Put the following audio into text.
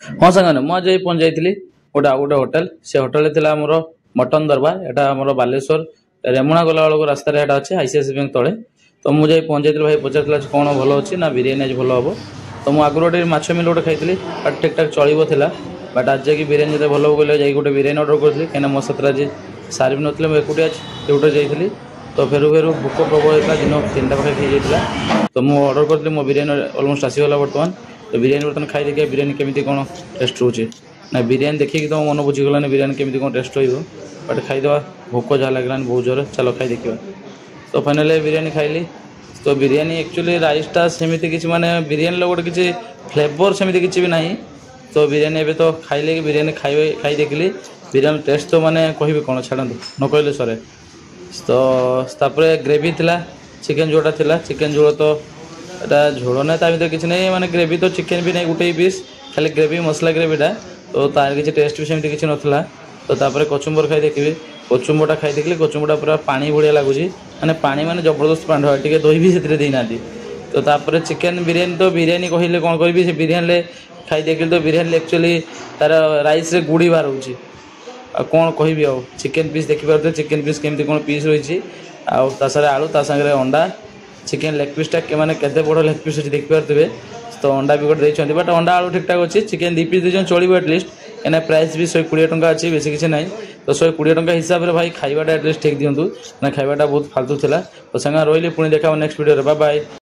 हाँ सांगने मुझे पहुंच जाइली गोटे आउ गोटे होटेल से होटेल मोर मटन दरबार एटा मोर बालेश्वर रेमुणा गला बेलू रास्त अच्छे आईसीआईसी बैंक तले तो मुझे पहुंच जाइली भाई पचार कौन भल अच्छी ना बिरीयानी आज भल हम तो मुझे आगुरी गोटे माछ मिल गोटे खाई बट ठीक ठाक चलो था बट आज जाकि बिरीयानी जो भल बोले जा गोटे बिरीयानी अर्डर करी कहीं मो साथ आज सारी भी नी एकुटिया ड्यूटी जाइली तो फेरू फेरू भोक प्रबल होता दिन 3टा पाखे खाई जाता तो मुझे अर्डर करी मो बिरीयानी अलमोस्ट आसीगला बर्तमान तो बिरीयानी बर्तमान खाई देखिए बिरीयानी केमी कौन टेस्ट रोचे ना बिरीयानी देखिए तो मन बुझीगलानी बिरीयानी केमी कौन टेस्ट हो बट खाईदे भोक जहाँ लगे बहुत जोर चलो खाई देखा तो फाइनाली बिरीयानी खाइली तो बिरीयानी एक्चुअली राइसटा सेमती किसी माने बिरीयानी गोटे किसी फ्लेवर सेमती किसी भी नहीं तो बिरीयानी एवं तो खाइले कि बिरीयानी खाई देखिली बिरीयानी टेस्ट तो माने कहि कौन छाड़ू न कहले सरे तो तापर ग्रेवी थिला चिकेन जोटा थिला चिकेन झोल तो यहाँ झोल ना भर किसी नहीं माने ग्रेवी तो चिकेन भी नहीं गोटे पीस खाली ग्रेवी मसला ग्रेवीटा तो तार किसी टेस्ट भी सेमती किसी नाला तो तापर कचुम्बर खाई देखी कचुम्बरटा खाई देखिए कचुम्बरटा पूरा पानी भाया लगुच मैंने पानी माने जबरदस्त पानी टे दही भी से देना तो तापर चिकेन बिरीयानी तो बिरीयानी कहले कौन करी से बिरीयानी खाई देखिए तो बिरीयानी एक्चुअली तार राइस रे गुड़ी बाहर होची कौन कहि आउ चिकेन पीस देखिए चिकेन पीस केमती कौन पीस रही आसारे आलू ता सागर अंडा चिकेन लेग पीसटा मैंने केते बड़ लेग पीस अच्छी देखिए तो अंडा भी गोटे बट अंडा आलू ठीक ठाक अच्छी चिकेन 2 पीस देते चलो एटलिस्ट क्या प्राइस भी 120 टंका अच्छी बेस किसी ना तो 120 टंका हिसाब से भाई खाइबाटा एटलिस्ट ठीक दिंतु ना खाइबाटा बहुत फालतू था तो सांगा रही पुणी देखा नेक्स्ट वीडियो बाय बाय।